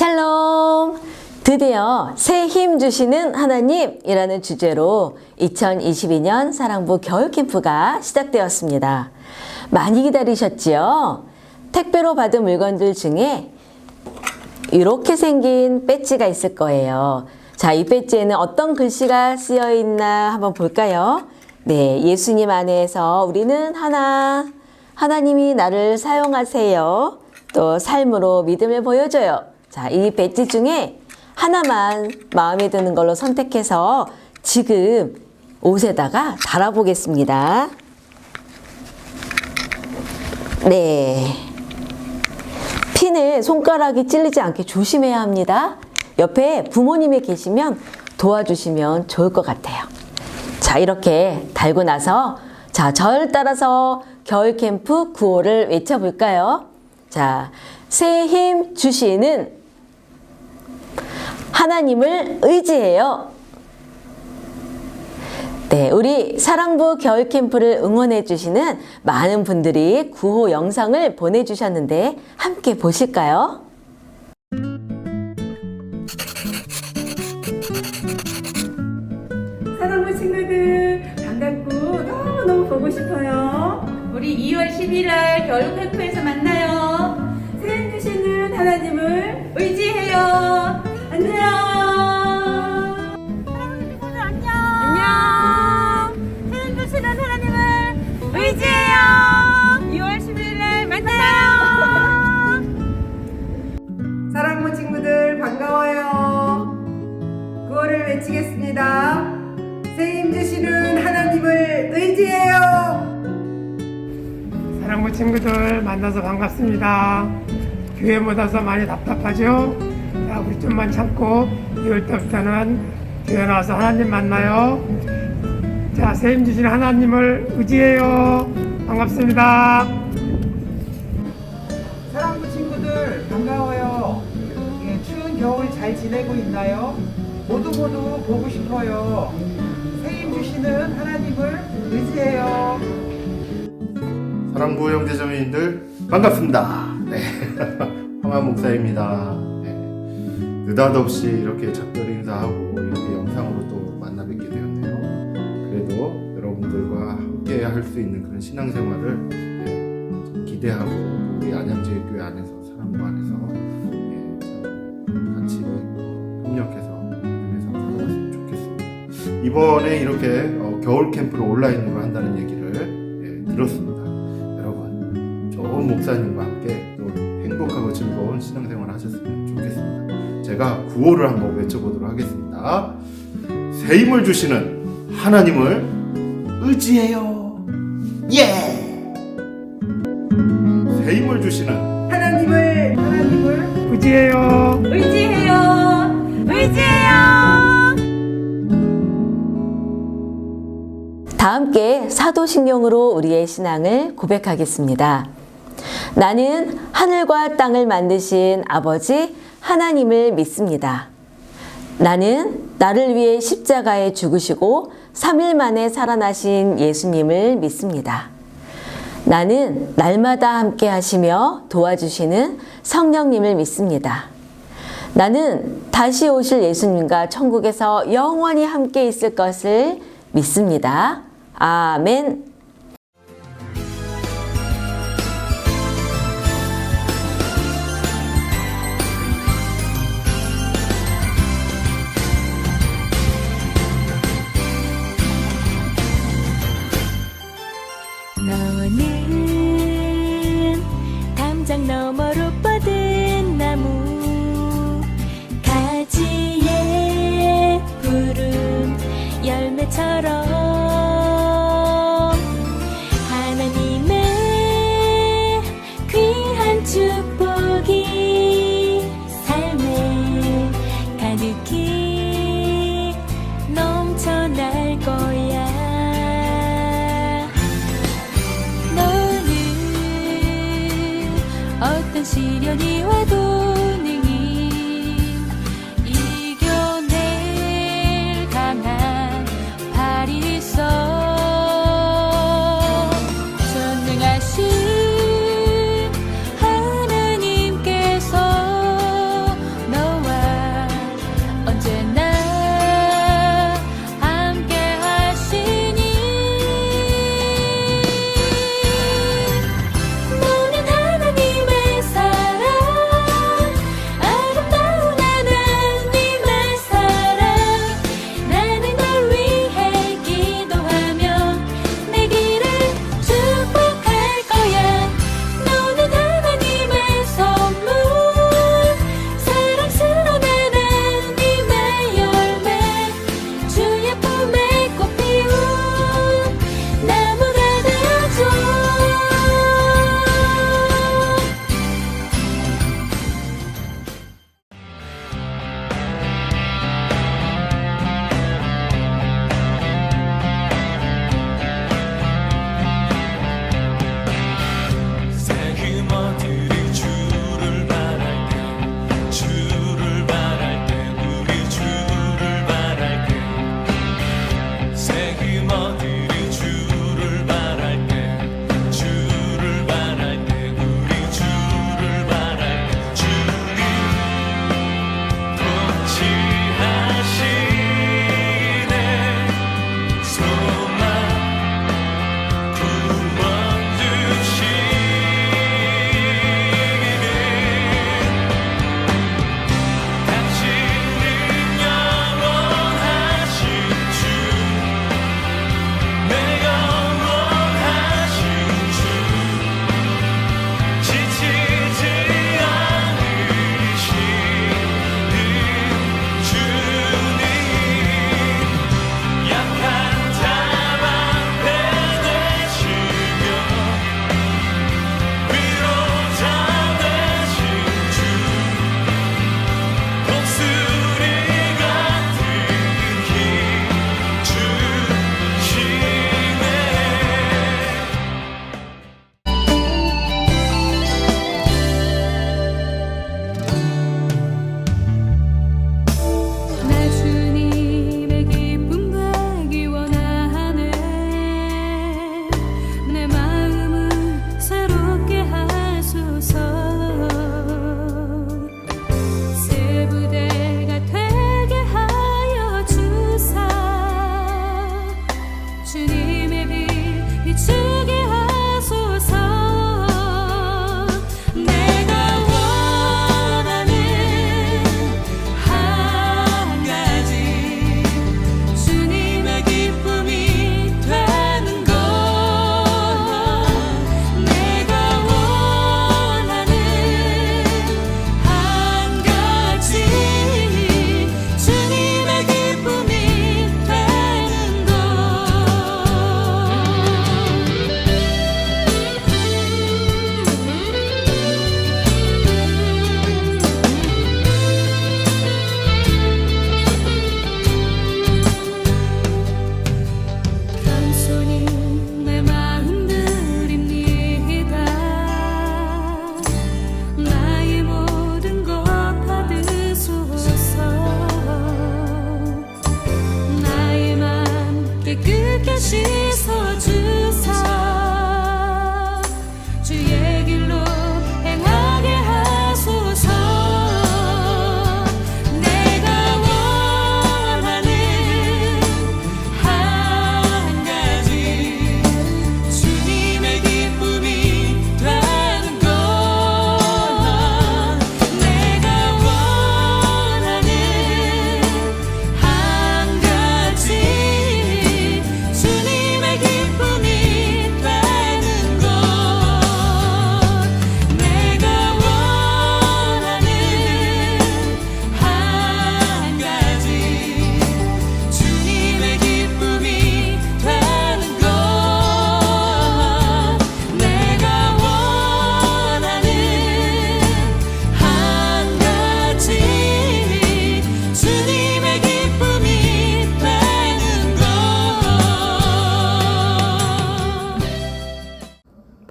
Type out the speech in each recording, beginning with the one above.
샬롬! 드디어 새 힘 주시는 하나님이라는 주제로 2022년 사랑부 겨울캠프가 시작되었습니다. 많이 기다리셨지요? 택배로 받은 물건들 중에 이렇게 생긴 배지가 있을 거예요. 자, 이 배지에는 어떤 글씨가 쓰여 있나 한번 볼까요? 네, 예수님 안에서 우리는 하나님이 나를 사용하세요. 또 삶으로 믿음을 보여줘요. 자, 이 배지 중에 하나만 마음에 드는 걸로 선택해서 지금 옷에다가 달아보겠습니다. 네. 핀을 손가락이 찔리지 않게 조심해야 합니다. 옆에 부모님이 계시면 도와주시면 좋을 것 같아요. 자, 이렇게 달고 나서 자, 절 따라서 겨울캠프 구호를 외쳐볼까요? 자, 새 힘 주시는 하나님을 의지해요. 네, 우리 사랑부 겨울캠프를 응원해 주시는 많은 분들이 구호 영상을 보내주셨는데 함께 보실까요? 사랑부 친구들 반갑고 너무너무 보고 싶어요. 우리 2월 11일 겨울캠프에서 만나요. 새힘 주시는 하나님을 의지해요. 안녕. 안녕. 새힘 주시는 하나님을 의지해요. 2월 11일 만나요. 사랑부 친구들 반가워요. 구호를 외치겠습니다. 새 힘 주시는 하나님을 의지해요. 사랑부 친구들 만나서 반갑습니다. 교회 못 와서 많이 답답하죠? 자, 우리 좀만 참고 2월달부터는 교회 나와서 하나님 만나요. 자, 새 힘 주시는 하나님을 의지해요. 반갑습니다. 사랑부 친구들 반가워요. 추운 겨울 잘 지내고 있나요? 모두 보고 싶어요. 새 힘 주시는 하나님을 의지해요. 사랑부 형제자매님들 반갑습니다. 네. 황한 목사입니다. 네. 느닷없이 이렇게 작별 인사하고 이렇게 영상으로 또 만나 뵙게 되었네요. 그래도 여러분들과 함께 할 수 있는 그런 신앙생활을 좀 기대하고 우리 안양제일교회 안에서 사랑부 안에서 같이 협력해서 믿음에서 살아갔으면 좋겠습니다. 이번에 이렇게 겨울 캠프를 온라인으로 한다는 얘기를 들었습니다. 좋은 목사님과 함께 또 행복하고 즐거운 신앙생활 하셨으면 좋겠습니다. 제가 구호를 한번 외쳐보도록 하겠습니다. 새 힘을 주시는 하나님을 의지해요. 예! 새 힘을 주시는 하나님을 의지해요. 의지해요. 다 함께 사도신경으로 우리의 신앙을 고백하겠습니다. 나는 하늘과 땅을 만드신 아버지 하나님을 믿습니다. 나는 나를 위해 십자가에 죽으시고 3일 만에 살아나신 예수님을 믿습니다. 나는 날마다 함께 하시며 도와주시는 성령님을 믿습니다. 나는 다시 오실 예수님과 천국에서 영원히 함께 있을 것을 믿습니다. 아멘. 너는 담장 너머로 뻗은 나무 가지에 푸른 열매처럼 하나님의 귀한 축복이 삶에 가득히 넘쳐날 거야. 어떤 시련이 와도 능히 이겨낼 강한 발이 있어. 전능하신 하나님께서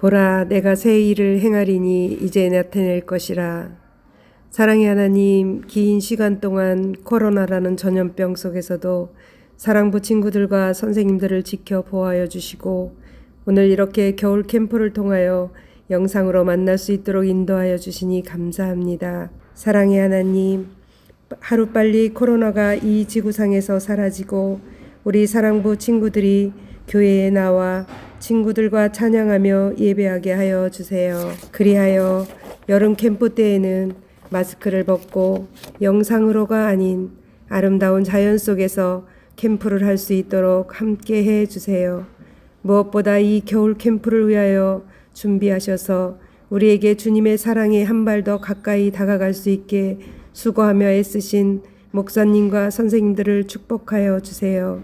보라, 내가 새 일을 행하리니 이제 나타낼 것이라. 사랑의 하나님, 긴 시간 동안 코로나라는 전염병 속에서도 사랑부 친구들과 선생님들을 지켜 보호하여 주시고 오늘 이렇게 겨울 캠프를 통하여 영상으로 만날 수 있도록 인도하여 주시니 감사합니다. 사랑의 하나님, 하루빨리 코로나가 이 지구상에서 사라지고 우리 사랑부 친구들이 교회에 나와 친구들과 찬양하며 예배하게 하여 주세요. 그리하여 여름 캠프 때에는 마스크를 벗고 영상으로가 아닌 아름다운 자연 속에서 캠프를 할 수 있도록 함께 해 주세요. 무엇보다 이 겨울 캠프를 위하여 준비하셔서 우리에게 주님의 사랑에 한 발 더 가까이 다가갈 수 있게 수고하며 애쓰신 목사님과 선생님들을 축복하여 주세요.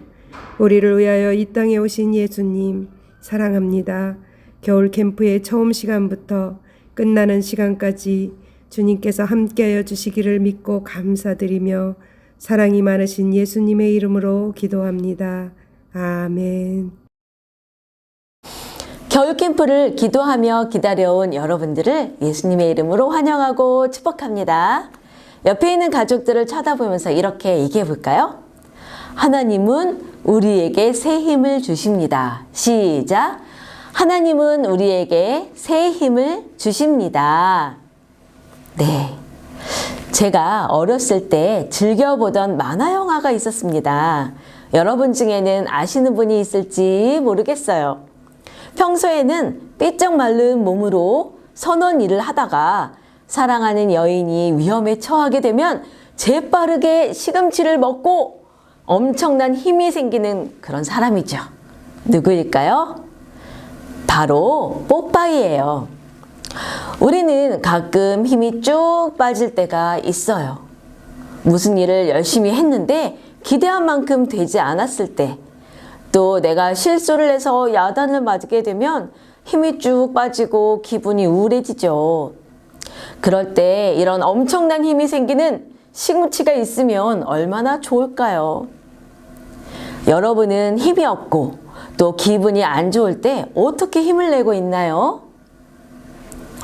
우리를 위하여 이 땅에 오신 예수님 사랑합니다. 겨울 캠프의 처음 시간부터 끝나는 시간까지 주님께서 함께하여 주시기를 믿고 감사드리며 사랑이 많으신 예수님의 이름으로 기도합니다. 아멘. 겨울 캠프를 기도하며 기다려온 여러분들을 예수님의 이름으로 환영하고 축복합니다. 옆에 있는 가족들을 쳐다보면서 이렇게 얘기해 볼까요? 하나님은 우리에게 새 힘을 주십니다. 시작! 하나님은 우리에게 새 힘을 주십니다. 네. 제가 어렸을 때 즐겨보던 만화 영화가 있었습니다. 여러분 중에는 아시는 분이 있을지 모르겠어요. 평소에는 삐쩍 마른 몸으로 선원 일을 하다가 사랑하는 여인이 위험에 처하게 되면 재빠르게 시금치를 먹고 엄청난 힘이 생기는 그런 사람이죠. 누구일까요? 바로 뽀빠이예요. 우리는 가끔 힘이 쭉 빠질 때가 있어요. 무슨 일을 열심히 했는데 기대한 만큼 되지 않았을 때, 또 내가 실수를 해서 야단을 맞게 되면 힘이 쭉 빠지고 기분이 우울해지죠. 그럴 때 이런 엄청난 힘이 생기는 시금치가 있으면 얼마나 좋을까요? 여러분은 힘이 없고 또 기분이 안 좋을 때 어떻게 힘을 내고 있나요?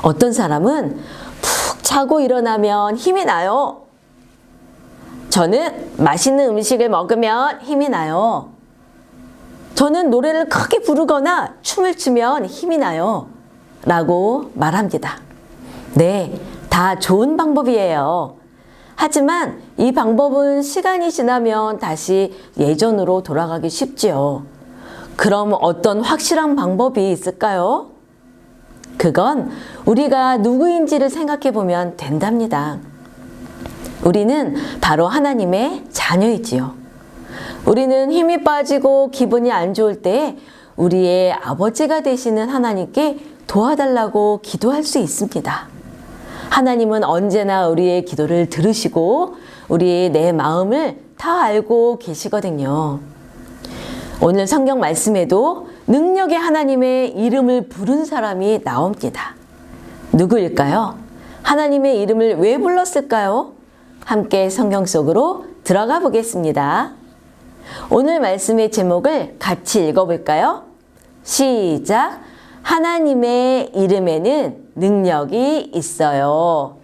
어떤 사람은 푹 자고 일어나면 힘이 나요. 저는 맛있는 음식을 먹으면 힘이 나요. 저는 노래를 크게 부르거나 춤을 추면 힘이 나요. 라고 말합니다. 네, 다 좋은 방법이에요. 하지만 이 방법은 시간이 지나면 다시 예전으로 돌아가기 쉽지요. 그럼 어떤 확실한 방법이 있을까요? 그건 우리가 누구인지를 생각해 보면 된답니다. 우리는 바로 하나님의 자녀이지요. 우리는 힘이 빠지고 기분이 안 좋을 때 우리의 아버지가 되시는 하나님께 도와달라고 기도할 수 있습니다. 하나님은 언제나 우리의 기도를 들으시고 우리의 내 마음을 다 알고 계시거든요. 오늘 성경 말씀에도 능력의 하나님의 이름을 부른 사람이 나옵니다. 누구일까요? 하나님의 이름을 왜 불렀을까요? 함께 성경 속으로 들어가 보겠습니다. 오늘 말씀의 제목을 같이 읽어볼까요? 시작! 하나님의 이름에는 능력이 있어요.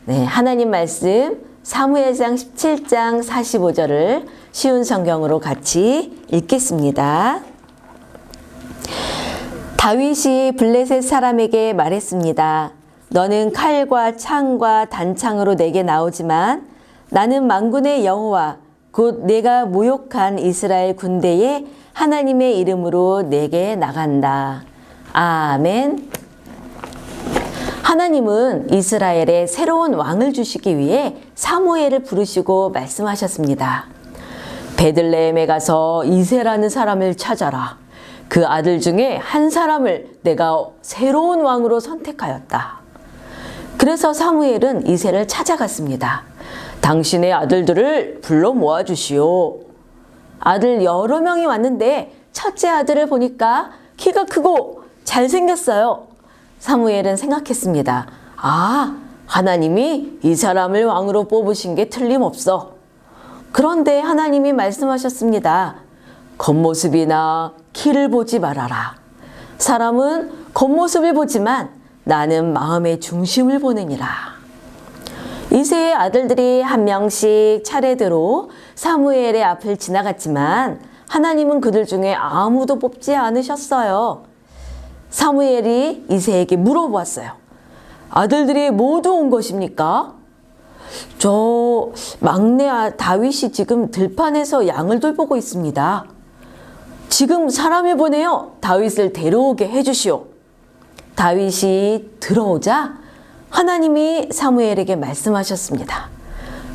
네, 하나님 말씀 사무엘상 17장 45절을 쉬운 성경으로 같이 읽겠습니다. 다윗이 블레셋 사람에게 말했습니다. 너는 칼과 창과 단창으로 내게 나오지만 나는 만군의 여호와 곧 내가 모욕한 이스라엘 군대의 하나님의 이름으로 내게 나간다. 아멘. 하나님은 이스라엘에 새로운 왕을 주시기 위해 사무엘을 부르시고 말씀하셨습니다. 베들레헴에 가서 이새라는 사람을 찾아라. 그 아들 중에 한 사람을 내가 새로운 왕으로 선택하였다. 그래서 사무엘은 이새를 찾아갔습니다. 당신의 아들들을 불러 모아주시오. 아들 여러 명이 왔는데 첫째 아들을 보니까 키가 크고 잘생겼어요. 사무엘은 생각했습니다. 아, 하나님이 이 사람을 왕으로 뽑으신 게 틀림없어. 그런데 하나님이 말씀하셨습니다. 겉모습이나 키를 보지 말아라. 사람은 겉모습을 보지만 나는 마음의 중심을 보느니라. 이새의 아들들이 한 명씩 차례대로 사무엘의 앞을 지나갔지만 하나님은 그들 중에 아무도 뽑지 않으셨어요. 사무엘이 이새에게 물어보았어요. 아들들이 모두 온 것입니까? 저 막내 다윗이 지금 들판에서 양을 돌보고 있습니다. 지금 사람을 보내어 다윗을 데려오게 해주시오. 다윗이 들어오자 하나님이 사무엘에게 말씀하셨습니다.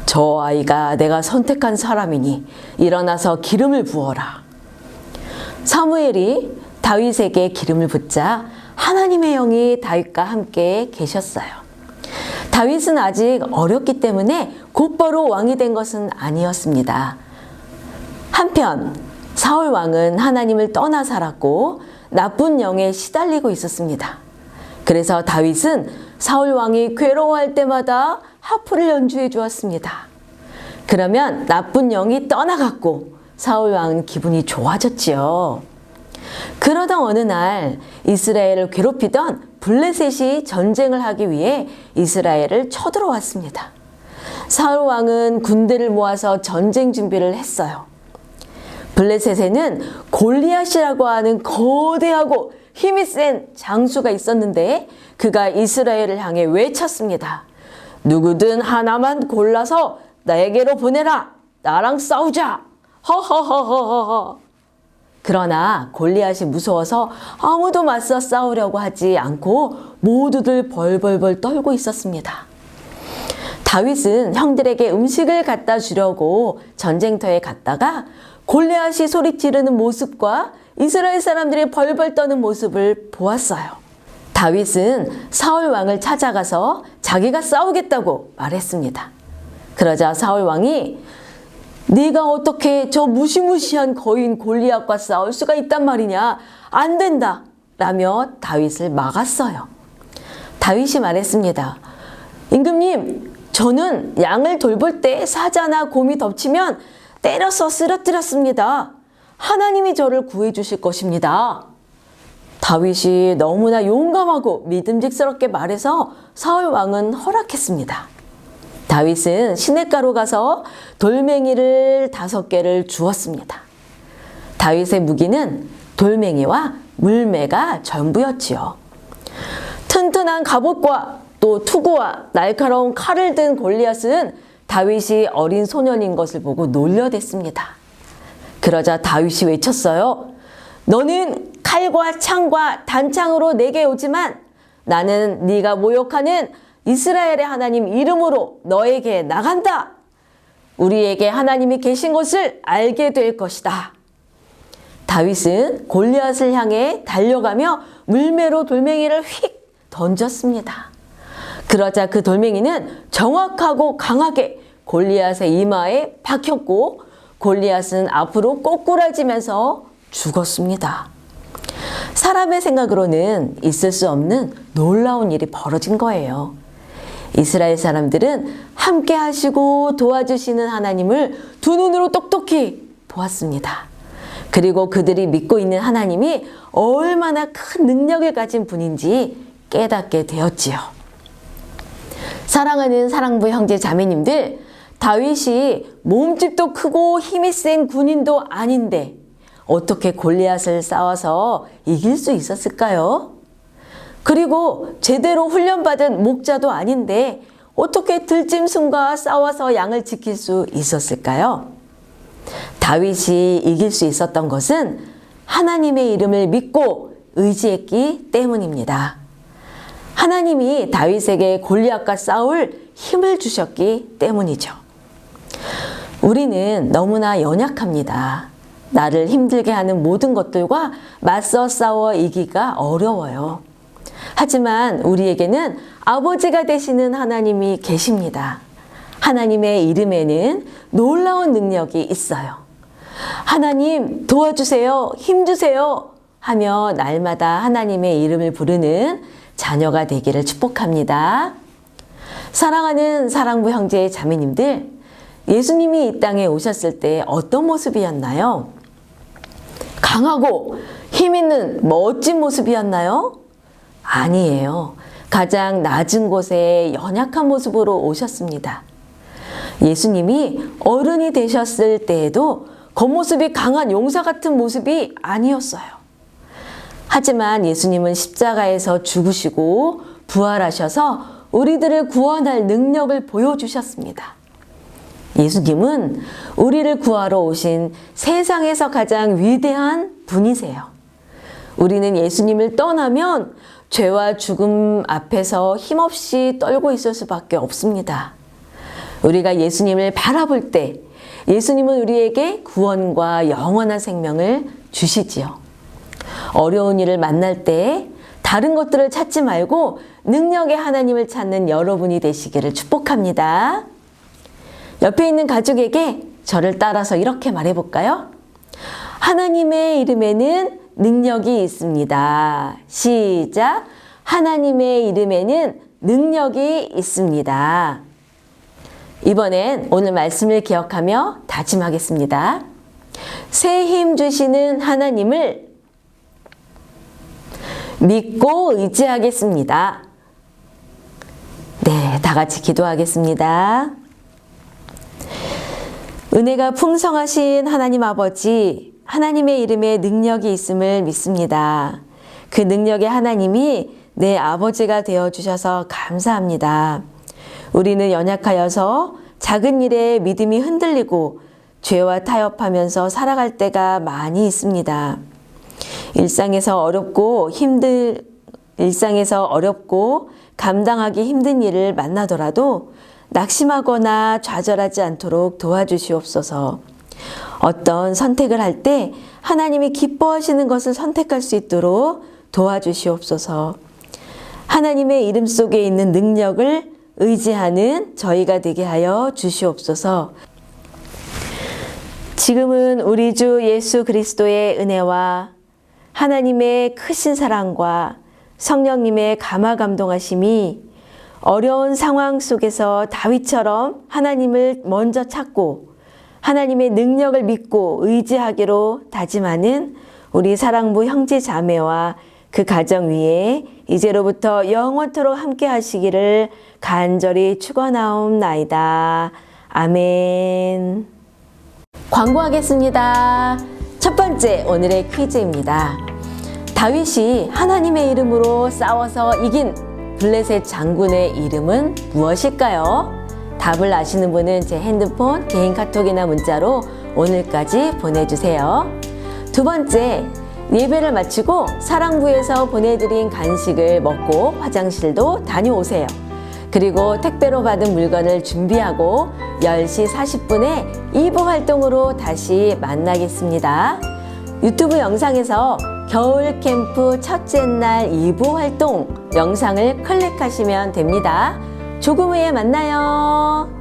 저 아이가 내가 선택한 사람이니 일어나서 기름을 부어라. 사무엘이 다윗에게 기름을 붓자 하나님의 영이 다윗과 함께 계셨어요. 다윗은 아직 어렸기 때문에 곧바로 왕이 된 것은 아니었습니다. 한편 사울 왕은 하나님을 떠나 살았고 나쁜 영에 시달리고 있었습니다. 그래서 다윗은 사울 왕이 괴로워할 때마다 하프를 연주해 주었습니다. 그러면 나쁜 영이 떠나갔고 사울 왕은 기분이 좋아졌지요. 그러던 어느 날 이스라엘을 괴롭히던 블레셋이 전쟁을 하기 위해 이스라엘을 쳐들어왔습니다. 사울 왕은 군대를 모아서 전쟁 준비를 했어요. 블레셋에는 골리앗이라고 하는 거대하고 힘이 센 장수가 있었는데 그가 이스라엘을 향해 외쳤습니다. 누구든 하나만 골라서 나에게로 보내라. 나랑 싸우자. 허허허허허. 그러나 골리앗이 무서워서 아무도 맞서 싸우려고 하지 않고 모두들 벌벌벌 떨고 있었습니다. 다윗은 형들에게 음식을 갖다 주려고 전쟁터에 갔다가 골리앗이 소리 지르는 모습과 이스라엘 사람들이 벌벌 떠는 모습을 보았어요. 다윗은 사울 왕을 찾아가서 자기가 싸우겠다고 말했습니다. 그러자 사울 왕이 네가 어떻게 저 무시무시한 거인 골리앗과 싸울 수가 있단 말이냐? 안 된다! 라며 다윗을 막았어요. 다윗이 말했습니다. 임금님, 저는 양을 돌볼 때 사자나 곰이 덮치면 때려서 쓰러뜨렸습니다. 하나님이 저를 구해주실 것입니다. 다윗이 너무나 용감하고 믿음직스럽게 말해서 사울 왕은 허락했습니다. 다윗은 시냇가로 가서 돌멩이를 5개를 주었습니다. 다윗의 무기는 돌멩이와 물매가 전부였지요. 튼튼한 갑옷과 또 투구와 날카로운 칼을 든 골리앗은 다윗이 어린 소년인 것을 보고 놀려댔습니다. 그러자 다윗이 외쳤어요. 너는 칼과 창과 단창으로 내게 오지만 나는 네가 모욕하는 이스라엘의 하나님 이름으로 너에게 나간다. 우리에게 하나님이 계신 것을 알게 될 것이다. 다윗은 골리앗을 향해 달려가며 물매로 돌멩이를 휙 던졌습니다. 그러자 그 돌멩이는 정확하고 강하게 골리앗의 이마에 박혔고 골리앗은 앞으로 꼬꾸라지면서 죽었습니다. 사람의 생각으로는 있을 수 없는 놀라운 일이 벌어진 거예요. 이스라엘 사람들은 함께 하시고 도와주시는 하나님을 두 눈으로 똑똑히 보았습니다. 그리고 그들이 믿고 있는 하나님이 얼마나 큰 능력을 가진 분인지 깨닫게 되었지요. 사랑하는 사랑부 형제 자매님들, 다윗이 몸집도 크고 힘이 센 군인도 아닌데 어떻게 골리앗을 싸워서 이길 수 있었을까요? 그리고 제대로 훈련받은 목자도 아닌데 어떻게 들짐승과 싸워서 양을 지킬 수 있었을까요? 다윗이 이길 수 있었던 것은 하나님의 이름을 믿고 의지했기 때문입니다. 하나님이 다윗에게 골리앗과 싸울 힘을 주셨기 때문이죠. 우리는 너무나 연약합니다. 나를 힘들게 하는 모든 것들과 맞서 싸워 이기기가 어려워요. 하지만 우리에게는 아버지가 되시는 하나님이 계십니다. 하나님의 이름에는 놀라운 능력이 있어요. 하나님 도와주세요, 힘주세요 하며 날마다 하나님의 이름을 부르는 자녀가 되기를 축복합니다. 사랑하는 사랑부 형제 자매님들, 예수님이 이 땅에 오셨을 때 어떤 모습이었나요? 강하고 힘 있는 멋진 모습이었나요? 아니에요. 가장 낮은 곳에 연약한 모습으로 오셨습니다. 예수님이 어른이 되셨을 때에도 겉모습이 강한 용사 같은 모습이 아니었어요. 하지만 예수님은 십자가에서 죽으시고 부활하셔서 우리들을 구원할 능력을 보여주셨습니다. 예수님은 우리를 구하러 오신 세상에서 가장 위대한 분이세요. 우리는 예수님을 떠나면 죄와 죽음 앞에서 힘없이 떨고 있을 수밖에 없습니다. 우리가 예수님을 바라볼 때 예수님은 우리에게 구원과 영원한 생명을 주시지요. 어려운 일을 만날 때 다른 것들을 찾지 말고 능력의 하나님을 찾는 여러분이 되시기를 축복합니다. 옆에 있는 가족에게 저를 따라서 이렇게 말해볼까요? 하나님의 이름에는 능력이 있습니다. 시작! 하나님의 이름에는 능력이 있습니다. 이번엔 오늘 말씀을 기억하며 다짐하겠습니다. 새 힘 주시는 하나님을 믿고 의지하겠습니다. 네, 다 같이 기도하겠습니다. 은혜가 풍성하신 하나님 아버지, 하나님의 이름에 능력이 있음을 믿습니다. 그 능력의 하나님이 내 아버지가 되어주셔서 감사합니다. 우리는 연약하여서 작은 일에 믿음이 흔들리고 죄와 타협하면서 살아갈 때가 많이 있습니다. 일상에서 어렵고 감당하기 힘든 일을 만나더라도 낙심하거나 좌절하지 않도록 도와주시옵소서. 어떤 선택을 할 때 하나님이 기뻐하시는 것을 선택할 수 있도록 도와주시옵소서. 하나님의 이름 속에 있는 능력을 의지하는 저희가 되게 하여 주시옵소서. 지금은 우리 주 예수 그리스도의 은혜와 하나님의 크신 사랑과 성령님의 감화 감동하심이 어려운 상황 속에서 다윗처럼 하나님을 먼저 찾고 하나님의 능력을 믿고 의지하기로 다짐하는 우리 사랑부 형제 자매와 그 가정 위에 이제로부터 영원토록 함께 하시기를 간절히 축원하옵나이다. 아멘. 광고하겠습니다. 첫 번째 오늘의 퀴즈입니다. 다윗이 하나님의 이름으로 싸워서 이긴 블레셋 장군의 이름은 무엇일까요? 답을 아시는 분은 제 핸드폰, 개인 카톡이나 문자로 오늘까지 보내주세요. 두 번째, 예배를 마치고 사랑부에서 보내드린 간식을 먹고 화장실도 다녀오세요. 그리고 택배로 받은 물건을 준비하고 10시 40분에 2부 활동으로 다시 만나겠습니다. 유튜브 영상에서 겨울 캠프 첫째 날 2부 활동 영상을 클릭하시면 됩니다. 조금 후에 만나요.